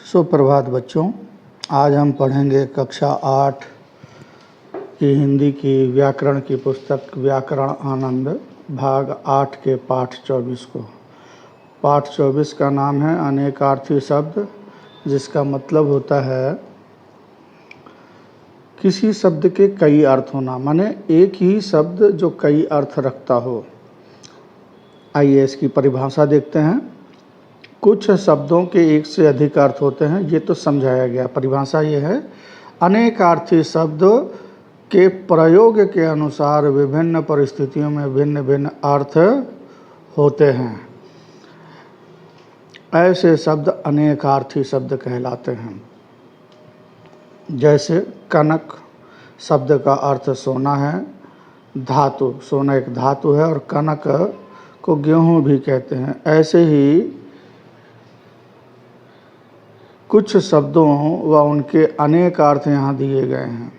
सुप्रभात बच्चों। आज हम पढ़ेंगे कक्षा 8 की हिंदी की व्याकरण की पुस्तक व्याकरण आनंद भाग 8 के पाठ 24 को। पाठ 24 का नाम है अनेकार्थी शब्द, जिसका मतलब होता है किसी शब्द के कई अर्थ होना, माने एक ही शब्द जो कई अर्थ रखता हो। आइए इसकी परिभाषा देखते हैं। कुछ शब्दों के एक से अधिक अर्थ होते हैं, ये तो समझाया गया। परिभाषा ये है, अनेकार्थी शब्द के प्रयोग के अनुसार विभिन्न परिस्थितियों में भिन्न भिन्न अर्थ होते हैं। ऐसे शब्द अनेकार्थी शब्द कहलाते हैं। जैसे कनक शब्द का अर्थ सोना है, धातु, सोना एक धातु है और कनक को गेहूं भी कहते हैं। ऐसे ही कुछ शब्दों व उनके अनेक अर्थ यहाँ दिए गए हैं।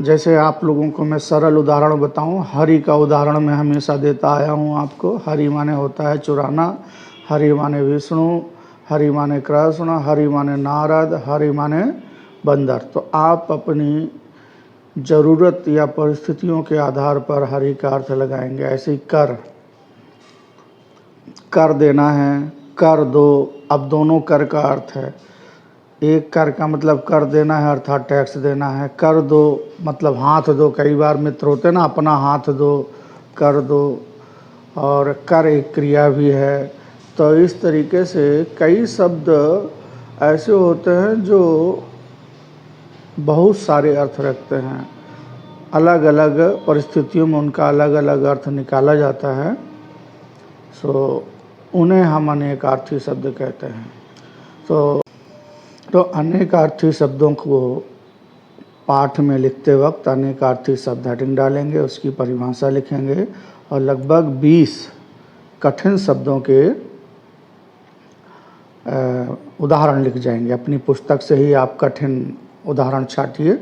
जैसे आप लोगों को मैं सरल उदाहरण बताऊं, हरि का उदाहरण मैं हमेशा देता आया हूं आपको। हरि माने होता है चुराना, हरि माने विष्णु, हरि माने कृष्ण, हरि माने नारद, हरि माने बंदर। तो आप अपनी ज़रूरत या परिस्थितियों के आधार पर हरि का अर्थ लगाएंगे। ऐसे ही कर देना है, कर दो। अब दोनों कर का अर्थ है। एक कर का मतलब कर देना है अर्थात टैक्स देना है। कर दो मतलब हाथ दो। कई बार मित्र होते हैं ना, अपना हाथ दो, कर दो। और कर एक क्रिया भी है। तो इस तरीके से कई शब्द ऐसे होते हैं जो बहुत सारे अर्थ रखते हैं। अलग अलग परिस्थितियों में उनका अलग अलग अर्थ निकाला जाता है। उन्हें हम अनेकार्थी शब्द कहते हैं। तो अनेकार्थी शब्दों को पाठ में लिखते वक्त अनेकार्थी शब्द हेडिंग डालेंगे, उसकी परिभाषा लिखेंगे और लगभग 20 कठिन शब्दों के उदाहरण लिख जाएंगे। अपनी पुस्तक से ही आप कठिन उदाहरण छाटिए,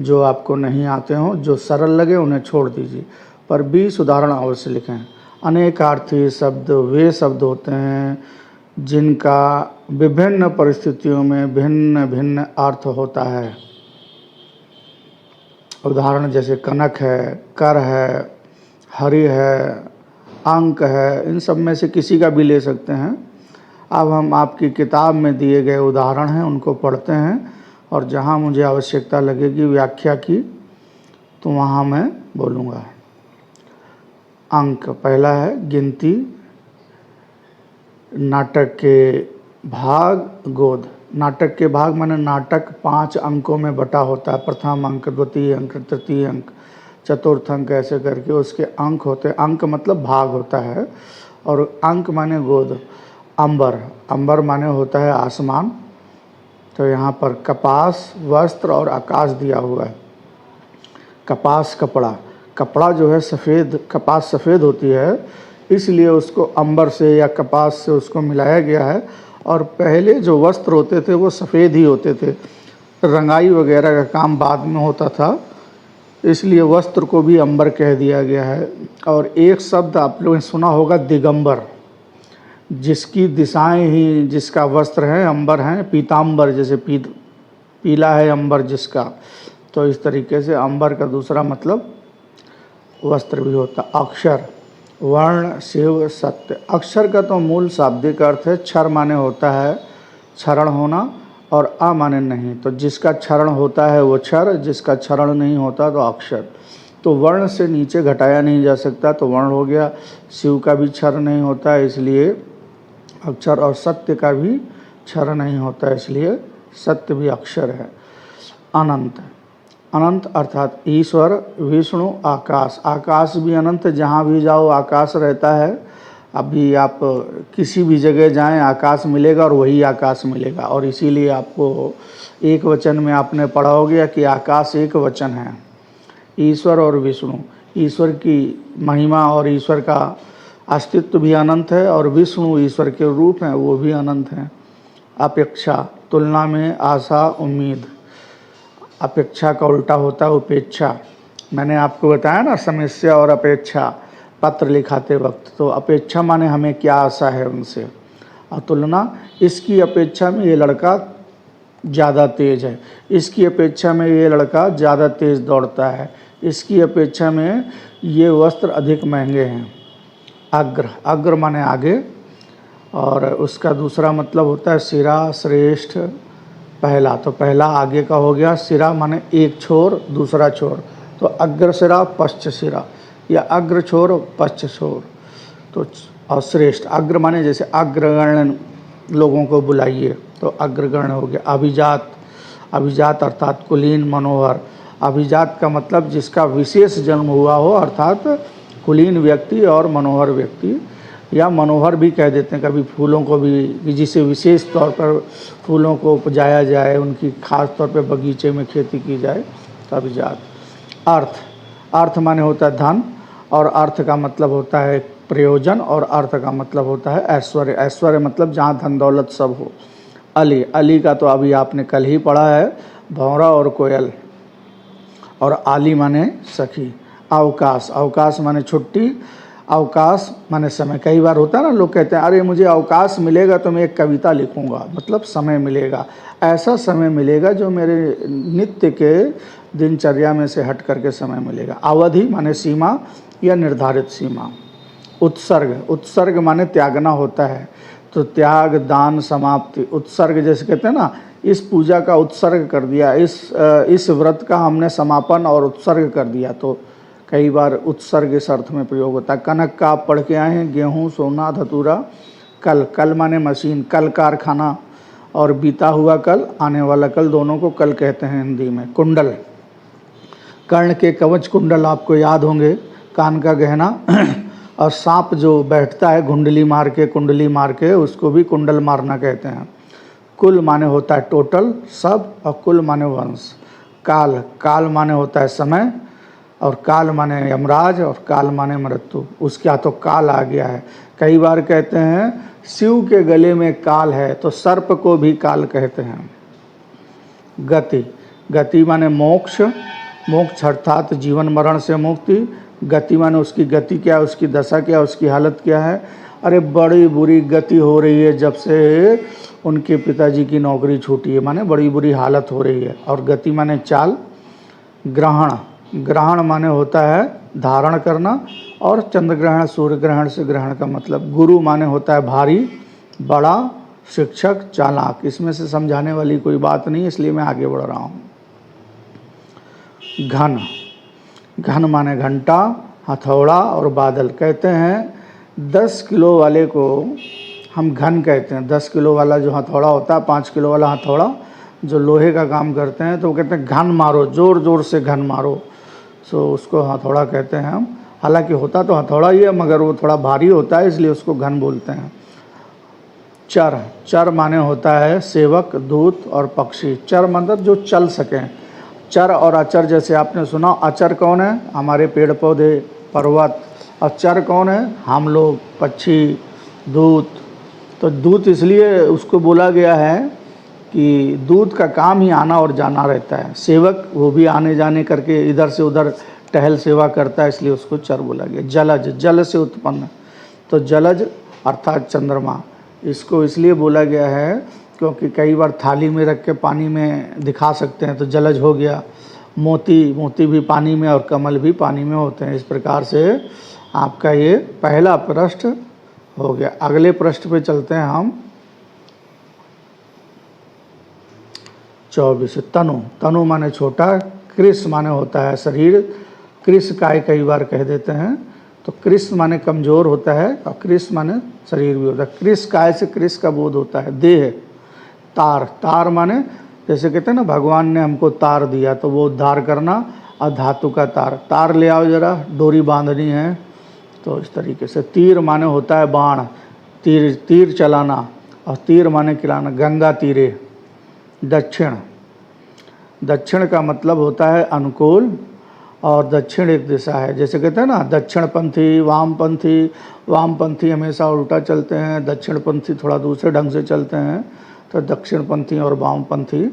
जो आपको नहीं आते हों, जो सरल लगे उन्हें छोड़ दीजिए, पर 20 उदाहरण अवश्य लिखें। अनेकार्थी शब्द वे शब्द होते हैं जिनका विभिन्न परिस्थितियों में भिन्न भिन्न अर्थ होता है। उदाहरण जैसे कनक है, कर है, हरि है, अंक है, इन सब में से किसी का भी ले सकते हैं। अब हम आपकी किताब में दिए गए उदाहरण हैं उनको पढ़ते हैं, और जहाँ मुझे आवश्यकता लगेगी व्याख्या की तो वहाँ मैं बोलूँगा। अंक पहला है गिनती, नाटक के भाग, गोद। नाटक के भाग माने नाटक 5 अंकों में बटा होता है। प्रथम अंक, द्वितीय अंक, तृतीय अंक, चतुर्थ अंक, ऐसे करके उसके अंक होते हैं। अंक मतलब भाग होता है। और अंक माने गोद। अंबर, अंबर माने होता है आसमान। तो यहाँ पर कपास वस्त्र और आकाश दिया हुआ है। कपास कपड़ा, कपड़ा जो है सफ़ेद, कपास सफ़ेद होती है, इसलिए उसको अंबर से या कपास से उसको मिलाया गया है। और पहले जो वस्त्र होते थे वो सफ़ेद ही होते थे, रंगाई वगैरह का काम बाद में होता था, इसलिए वस्त्र को भी अंबर कह दिया गया है। और एक शब्द आप लोगों ने सुना होगा दिगंबर, जिसकी दिशाएं ही, जिसका वस्त्र है अंबर हैं। पीतांबर जैसे पीला है अंबर जिसका, तो इस तरीके से अंबर का दूसरा मतलब वस्त्र भी होता। अक्षर, वर्ण, शिव, सत्य। अक्षर का तो मूल शाब्दिक अर्थ है क्षर माने होता है क्षरण होना, और अ माने नहीं। तो जिसका क्षरण होता है वो क्षर, जिसका क्षरण नहीं होता तो अक्षर। तो वर्ण से नीचे घटाया नहीं जा सकता, तो वर्ण हो गया। शिव का भी क्षर नहीं होता इसलिए अक्षर, और सत्य का भी क्षर नहीं होता इसलिए सत्य भी अक्षर है। अनंत, अनंत अर्थात ईश्वर, विष्णु, आकाश। आकाश भी अनंत, जहाँ भी जाओ आकाश रहता है। अभी आप किसी भी जगह जाएं आकाश मिलेगा और वही आकाश मिलेगा। और इसीलिए आपको एक वचन में आपने पढ़ा हो गया कि आकाश एक वचन है। ईश्वर और विष्णु, ईश्वर की महिमा और ईश्वर का अस्तित्व भी अनंत है, और विष्णु ईश्वर के रूप हैं वो भी अनंत हैं। अपेक्षा, तुलना में, आशा, उम्मीद। अपेक्षा का उल्टा होता है उपेक्षा। मैंने आपको बताया ना समस्या और अपेक्षा पत्र लिखाते वक्त। तो अपेक्षा माने हमें क्या आशा है उनसे, और तुलना, इसकी अपेक्षा में ये लड़का ज़्यादा तेज़ है, इसकी अपेक्षा में ये लड़का ज़्यादा तेज़ दौड़ता है, इसकी अपेक्षा में ये वस्त्र अधिक महंगे हैं। अग्र, अग्र माने आगे, और उसका दूसरा मतलब होता है सिरा, श्रेष्ठ, पहला। तो पहला आगे का हो गया, सिरा माने एक छोर दूसरा छोर, तो अग्र सिरा पश्च सिरा, या अग्र छोर पश्च छोर। तो और श्रेष्ठ, अग्र माने जैसे अग्रगण्य लोगों को बुलाइए, तो अग्रगण्य हो गया। अभिजात, अभिजात अर्थात कुलीन मनोहर, अभिजात का मतलब जिसका विशेष जन्म हुआ हो, अर्थात कुलीन व्यक्ति और मनोहर व्यक्ति, या मनोहर भी कह देते हैं कभी फूलों को भी, जिसे विशेष तौर पर फूलों को उपजाया जाए, उनकी खास तौर पर बगीचे में खेती की जाए, तो अभिजात। अर्थ, अर्थ माने होता है धन, और अर्थ का मतलब होता है प्रयोजन, और अर्थ का मतलब होता है ऐश्वर्य। ऐश्वर्य मतलब जहाँ धन दौलत सब हो। अली, अली का तो अभी आपने कल ही पढ़ा है, भौरा और कोयल। और आली माने सखी। अवकाश, अवकाश माने छुट्टी, अवकाश माने समय। कई बार होता है ना, लोग कहते हैं अरे मुझे अवकाश मिलेगा तो मैं एक कविता लिखूंगा, मतलब समय मिलेगा, ऐसा समय मिलेगा जो मेरे नित्य के दिनचर्या में से हट करके समय मिलेगा। अवधि माने सीमा या निर्धारित सीमा। उत्सर्ग, उत्सर्ग माने त्यागना होता है, तो त्याग, दान, समाप्ति। उत्सर्ग जैसे कहते हैं ना, इस पूजा का उत्सर्ग कर दिया, इस व्रत का हमने समापन और उत्सर्ग कर दिया, तो कई बार उत्सर्ग इस अर्थ में प्रयोग होता है। कनक का आप पढ़ के आए हैं, गेहूँ, सोना, धतूरा। कल, कल माने मशीन, कल कारखाना, और बीता हुआ कल, आने वाला कल, दोनों को कल कहते हैं हिंदी में। कुंडल, कर्ण के कवच कुंडल आपको याद होंगे, कान का गहना। और सांप जो बैठता है घुंडली मार के, कुंडली मार के, उसको भी कुंडल मारना कहते हैं। कुल माने होता है टोटल, सब, और कुल माने वंश। काल, काल माने होता है समय, और काल माने यमराज, और काल माने मृत्यु। उसके हाथों काल आ गया है। कई बार कहते हैं शिव के गले में काल है, तो सर्प को भी काल कहते हैं। गति, गति माने मोक्ष, मोक्ष अर्थात जीवन मरण से मुक्ति। गति माने उसकी गति क्या है, उसकी दशा क्या है, उसकी हालत क्या है। अरे बड़ी बुरी गति हो रही है जब से उनके पिताजी की नौकरी छूटी है, माने बड़ी बुरी हालत हो रही है। और गति माने चाल। ग्रहण, ग्रहण माने होता है धारण करना, और चंद्र ग्रहण, सूर्य ग्रहण से ग्रहण का मतलब। गुरु माने होता है भारी, बड़ा, शिक्षक, चालाक। इसमें से समझाने वाली कोई बात नहीं, इसलिए मैं आगे बढ़ रहा हूँ। घन, घन माने घंटा, हथौड़ा और बादल। कहते हैं 10 किलो वाले को हम घन कहते हैं। 10 किलो वाला जो हथौड़ा होता है, 5 किलो वाला हथौड़ा जो लोहे का काम करते हैं, तो वो कहते हैं घन मारो, ज़ोर ज़ोर से घन मारो, सो उसको हथौड़ा कहते हैं हम। हालांकि होता तो हथौड़ा ही है, मगर वो थोड़ा भारी होता है, इसलिए उसको घन बोलते हैं। चर, चर माने होता है सेवक, दूत और पक्षी। चर मतलब जो चल सकें। चर और अचर, जैसे आपने सुना, अचर कौन है, हमारे पेड़ पौधे, पर्वत, और चर कौन है, हम लोग, पक्षी, दूत। तो दूत इसलिए उसको बोला गया है कि दूत का काम ही आना और जाना रहता है। सेवक वो भी आने जाने करके इधर से उधर टहल सेवा करता है, इसलिए उसको चर बोला गया। जलज, जल से उत्पन्न, तो जलज अर्थात चंद्रमा। इसको इसलिए बोला गया है क्योंकि कई बार थाली में रख के पानी में दिखा सकते हैं, तो जलज हो गया। मोती, मोती भी पानी में, और कमल भी पानी में होते हैं। इस प्रकार से आपका ये पहला पृष्ठ हो गया। अगले पृष्ठ पे चलते हैं हम। 24, तनु, तनु माने छोटा, कृष माने होता है शरीर, कृष काय कई बार कह देते हैं, तो कृष माने कमज़ोर होता है, और कृष माने शरीर भी होता है। कृष काय से कृष का बोध होता है। देह, तार, तार माने जैसे कहते हैं ना भगवान ने हमको तार दिया, तो वो उद्धार करना, और धातु का तार, तार ले आओ जरा, डोरी बांधनी है, तो इस तरीके से। तीर माने होता है बाण, तीर, तीर चलाना, और तीर माने खिलाना। गंगा तीरे। दक्षिण, दक्षिण का मतलब होता है अनुकूल, और दक्षिण एक दिशा है। जैसे कहते हैं ना दक्षिणपंथी, वामपंथी, वामपंथी हमेशा उल्टा चलते हैं, दक्षिणपंथी थोड़ा दूसरे ढंग से चलते हैं, तो दक्षिणपंथी और वामपंथी।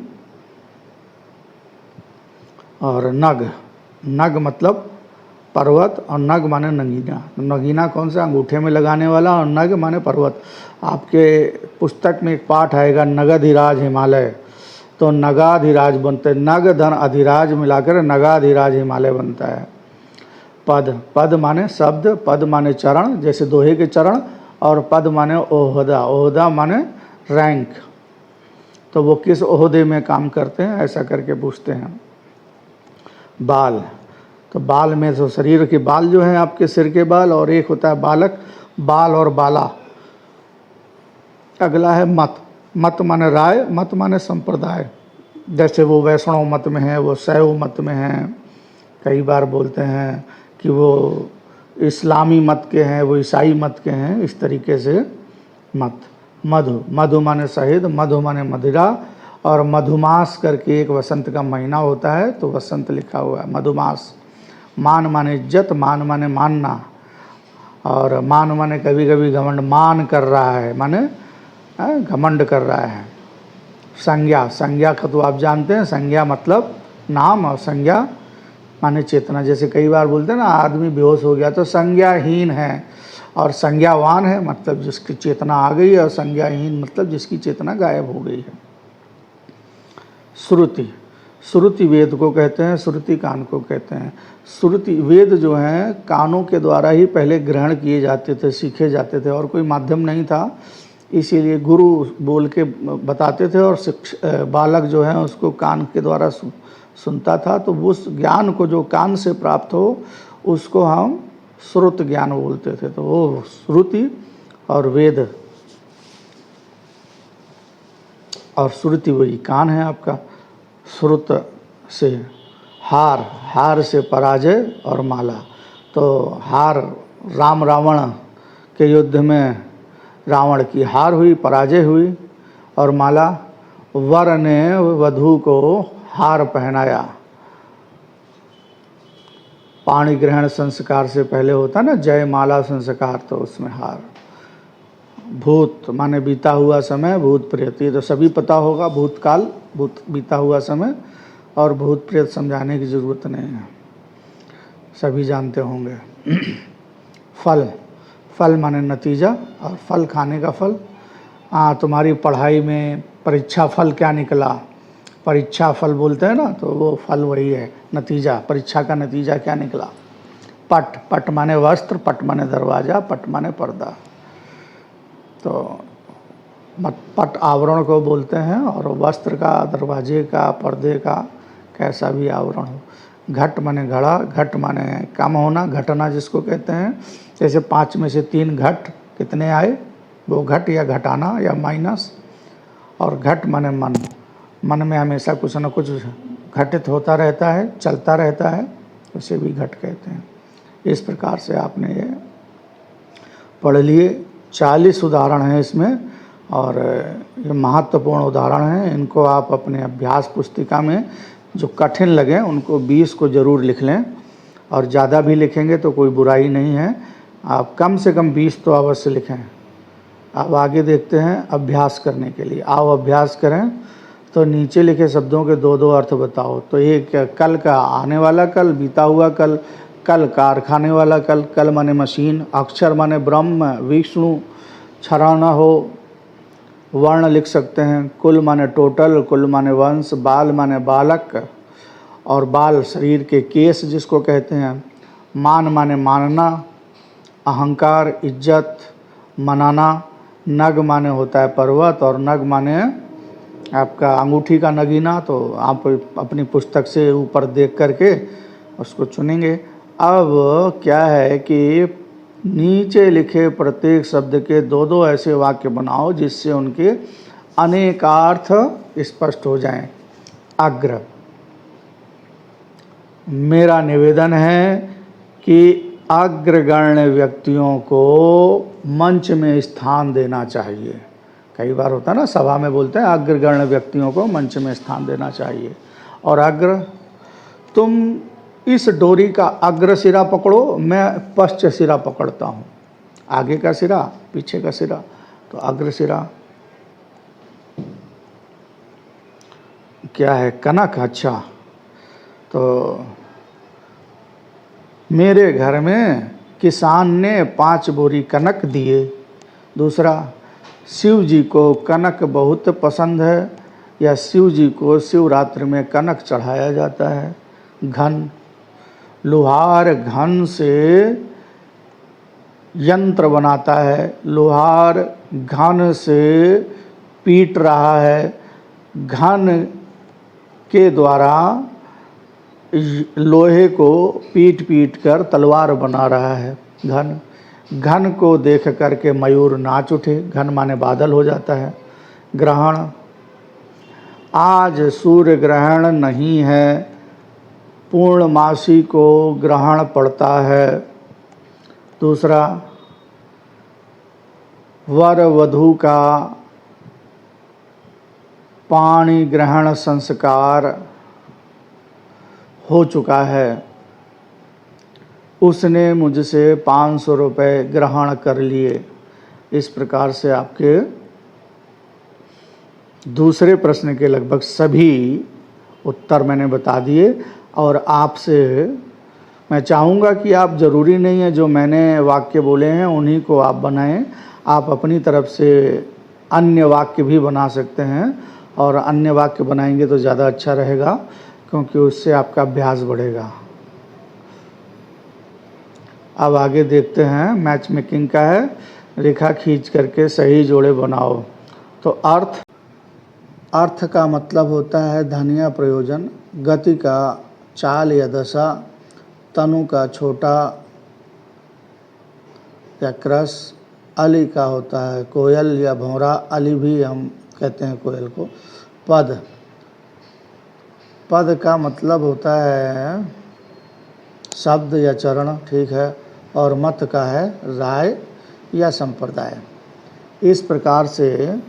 और नग, नग मतलब पर्वत, और नग माने नगीना। नगीना कौन सा, अंगूठे में लगाने वाला, और नग माने पर्वत। आपके पुस्तक में एक पाठ आएगा नगधिराज हिमालय, तो नगाधिराज बनते, नग धन अधिराज मिलाकर नगाधिराज हिमालय बनता है। पद, पद माने शब्द, पद माने चरण, जैसे दोहे के चरण, और पद माने ओहदा, ओहदा माने रैंक, तो वो किस ओहदे में काम करते हैं ऐसा करके पूछते हैं। बाल, तो बाल में तो शरीर के बाल जो हैं आपके सिर के बाल, और एक होता है बालक, बाल और बाला। अगला है मत, मत माने राय, मत माने संप्रदाय, जैसे वो वैष्णव मत में है, वो शैव मत में हैं, कई बार बोलते हैं कि वो इस्लामी मत के हैं, वो ईसाई मत के हैं, इस तरीके से मत। मधु, मधु माने शहीद, मधु माने मदिरा, और मधुमास करके एक वसंत का महीना होता है तो वसंत लिखा हुआ है, मधुमास। मान माने इज्जत, मान माने मानना, और मान माने कभी कभी घमंड, मान कर रहा है माने घमंड कर रहा है। संज्ञा, संज्ञा का तो आप जानते हैं, संज्ञा मतलब नाम, और संज्ञा माने चेतना। जैसे कई बार बोलते हैं ना आदमी बेहोश हो गया तो संज्ञाहीन है, और संज्ञावान है मतलब जिसकी चेतना आ गई है, और संज्ञाहीन मतलब जिसकी चेतना गायब हो गई है। श्रुति, श्रुति वेद को कहते हैं, श्रुति कान को कहते हैं। श्रुति वेद जो हैं कानों के द्वारा ही पहले ग्रहण किए जाते थे, सीखे जाते थे, और कोई माध्यम नहीं था, इसीलिए गुरु बोल के बताते थे, और बालक जो है उसको कान के द्वारा सुनता था। तो उस ज्ञान को जो कान से प्राप्त हो उसको हम श्रुत ज्ञान बोलते थे। तो वो श्रुति और वेद, और श्रुति वही कान है आपका। श्रुत से हार, हार से पराजय और माला। तो हार, राम रावण के युद्ध में रावण की हार हुई, पराजय हुई, और माला, वर ने वधू को हार पहनाया। पाणी ग्रहण संस्कार से पहले होता ना जयमाला संस्कार, तो उसमें हार। भूत माने बीता हुआ समय, भूत प्रेत, ये तो सभी पता होगा, भूतकाल, भूत बीता हुआ समय, और भूत प्रेत समझाने की ज़रूरत नहीं है, सभी जानते होंगे। फल, फल माने नतीजा, और फल खाने का फल। तुम्हारी पढ़ाई में परीक्षा फल क्या निकला, परीक्षा फल बोलते हैं ना, तो वो फल वही है, नतीजा, परीक्षा का नतीजा क्या निकला। पट, पट माने वस्त्र, पट माने दरवाज़ा, पट माने पर्दा। तो पट आवरण को बोलते हैं, और वस्त्र का, दरवाजे का, पर्दे का, कैसा भी आवरण हो। घट माने घड़ा, घट माने कम होना, घटना जिसको कहते हैं। जैसे 5 में से 3 घट कितने आए, वो घट या घटाना या माइनस। और घट माने मन, मन में हमेशा कुछ न कुछ घटित होता रहता है, चलता रहता है, उसे भी घट कहते हैं। इस प्रकार से आपने ये पढ़ लिए। 40 उदाहरण हैं इसमें, और ये महत्वपूर्ण उदाहरण हैं। इनको आप अपने अभ्यास पुस्तिका में जो कठिन लगे उनको 20 को ज़रूर लिख लें, और ज़्यादा भी लिखेंगे तो कोई बुराई नहीं है, आप कम से कम 20 तो अवश्य लिखें। अब आगे देखते हैं अभ्यास करने के लिए। आओ अभ्यास करें। तो नीचे लिखे शब्दों के 2-2 अर्थ बताओ। तो एक कल का आने वाला कल, बीता हुआ कल, कल कारखाने वाला कल, कल माने मशीन, अक्षर माने ब्रह्म विष्णु, क्षरण हो, वर्ण लिख सकते हैं। कुल माने टोटल, कुल माने वंश, बाल माने बालक, और बाल शरीर के केस जिसको कहते हैं। मान माने मानना, अहंकार, इज्जत, मनाना। नग माने होता है पर्वत, और नग माने आपका अंगूठी का नगीना। तो आप अपनी पुस्तक से ऊपर देख करके उसको चुनेंगे। अब क्या है कि नीचे लिखे प्रत्येक शब्द के 2-2 ऐसे वाक्य बनाओ जिससे उनके अनेकार्थ स्पष्ट हो जाएं। अग्र, मेरा निवेदन है कि अग्रगण्य व्यक्तियों को मंच में स्थान देना चाहिए। कई बार होता है ना, सभा में बोलते हैं अग्रगण्य व्यक्तियों को मंच में स्थान देना चाहिए। और अग्र, तुम इस डोरी का अग्र सिरा पकड़ो, मैं पश्च सिरा पकड़ता हूँ। आगे का सिरा, पीछे का सिरा, तो अग्र सिरा। क्या है, कनक। अच्छा, तो मेरे घर में किसान ने 5 बोरी कनक दिए। दूसरा, शिव जी को कनक बहुत पसंद है, या शिव जी को शिवरात्रि में कनक चढ़ाया जाता है। घन, लोहार घन से यंत्र बनाता है, लोहार घन से पीट रहा है, घन के द्वारा लोहे को पीट पीट कर तलवार बना रहा है। घन, घन को देख करके मयूर नाच उठे, घन माने बादल हो जाता है। ग्रहण, आज सूर्य ग्रहण नहीं है, पूर्णमासी को ग्रहण पड़ता है। दूसरा, वर वधू का पाणी ग्रहण संस्कार हो चुका है, उसने मुझसे 500 रुपये ग्रहण कर लिए। इस प्रकार से आपके दूसरे प्रश्न के लगभग सभी उत्तर मैंने बता दिए। और आपसे मैं चाहूँगा कि आप, ज़रूरी नहीं है जो मैंने वाक्य बोले हैं उन्हीं को आप बनाएं, आप अपनी तरफ से अन्य वाक्य भी बना सकते हैं, और अन्य वाक्य बनाएंगे तो ज़्यादा अच्छा रहेगा, क्योंकि उससे आपका अभ्यास बढ़ेगा। अब आगे देखते हैं, मैच मेकिंग का है। रेखा खींच करके सही जोड़े बनाओ। तो अर्थ, अर्थ का मतलब होता है धन या प्रयोजन, गति का चाल या दशा, तनु का छोटा या क्रस, अली का होता है कोयल या भौरा, अली भी हम कहते हैं कोयल को। पद, पद का मतलब होता है शब्द या चरण, ठीक है। और मत का है राय या संप्रदाय। इस प्रकार से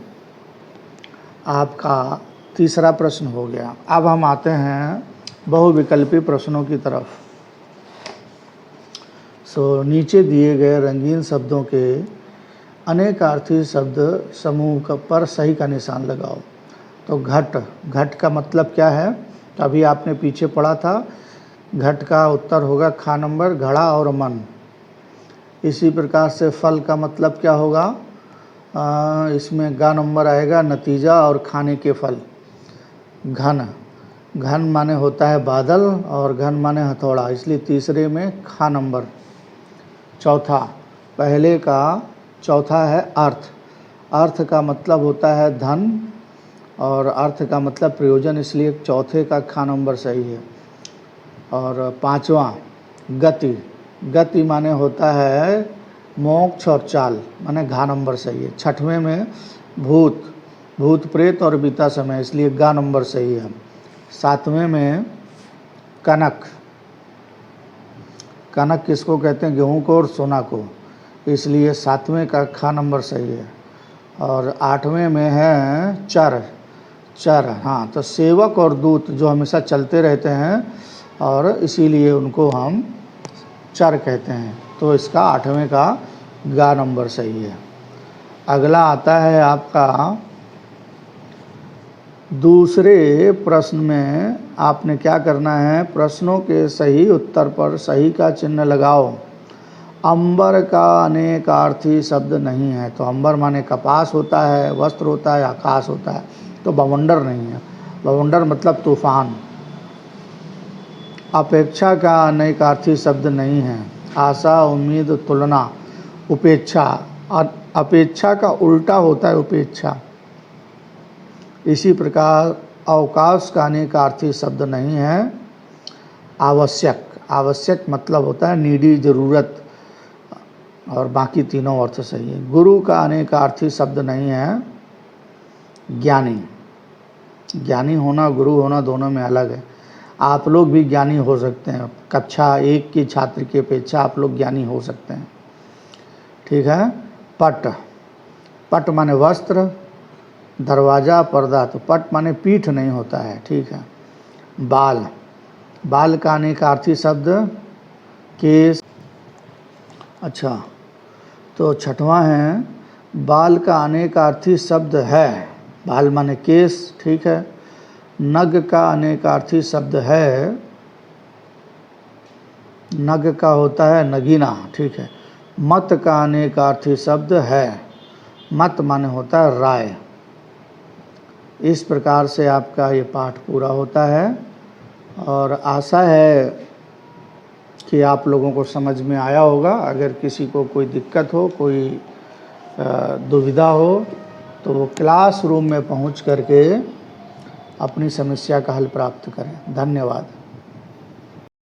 आपका तीसरा प्रश्न हो गया। अब हम आते हैं बहुविकल्पी प्रश्नों की तरफ। नीचे दिए गए रंगीन शब्दों के अनेकार्थी शब्द समूह पर सही का निशान लगाओ। तो घट, घट का मतलब क्या है? अभी आपने पीछे पढ़ा था, घट का उत्तर होगा खा नंबर, घड़ा और मन। इसी प्रकार से फल का मतलब क्या होगा? इसमें गा नंबर आएगा, नतीजा और खाने के फल। घन, घन माने होता है बादल और घन माने हथौड़ा, इसलिए तीसरे में खा नंबर। चौथा, पहले का चौथा है अर्थ, अर्थ का मतलब होता है धन और अर्थ का मतलब प्रयोजन, इसलिए चौथे का खा नंबर सही है। और पांचवा गति, गति माने होता है मोक्ष और चाल, माने घा नंबर सही है। छठवें में भूत, भूत प्रेत और बीता समय, इसलिए गा नंबर सही है। सातवें में कनक, कनक किसको कहते हैं? गेहूं को और सोना को, इसलिए सातवें का खा नंबर सही है। और आठवें में है चर, चर, हाँ, तो सेवक और दूत जो हमेशा चलते रहते हैं और इसीलिए उनको हम चर कहते हैं, तो इसका आठवें का गा नंबर सही है। अगला आता है आपका दूसरे प्रश्न में आपने क्या करना है? प्रश्नों के सही उत्तर पर सही का चिन्ह लगाओ। अंबर का अनेकार्थी शब्द नहीं है, तो अंबर माने कपास होता है, वस्त्र होता है, आकाश होता है, तो बवंडर नहीं है। बवंडर मतलब तूफान। अपेक्षा का अनेकार्थी शब्द नहीं है, आशा, उम्मीद, तुलना, उपेक्षा। अपेक्षा का उल्टा होता है उपेक्षा। इसी प्रकार अवकाश का अनेकार्थी शब्द नहीं है, आवश्यक। आवश्यक मतलब होता है नीडी, ज़रूरत, और बाकी तीनों अर्थ सही है। गुरु का अनेकार्थी शब्द नहीं है, ज्ञानी। ज्ञानी होना, गुरु होना दोनों में अलग है। आप लोग भी ज्ञानी हो सकते हैं, कक्षा 1 की छात्र की अपेक्षा आप लोग ज्ञानी हो सकते हैं, ठीक है। पट, पट माने वस्त्र, दरवाज़ा, पर्दा, तो पट माने पीठ नहीं होता है, ठीक है। बाल, बाल का अनेकार्थी शब्द केस। अच्छा, तो छठवां है बाल का अनेकार्थी शब्द है, बाल माने केस, ठीक है। नग का अनेकार्थी शब्द है, नग का होता है नगीना, ठीक है। मत का अनेकार्थी शब्द है, मत माने होता है राय। इस प्रकार से आपका ये पाठ पूरा होता है और आशा है कि आप लोगों को समझ में आया होगा। अगर किसी को कोई दिक्कत हो, कोई दुविधा हो, तो वो क्लासरूम में पहुंच करके अपनी समस्या का हल प्राप्त करें। धन्यवाद।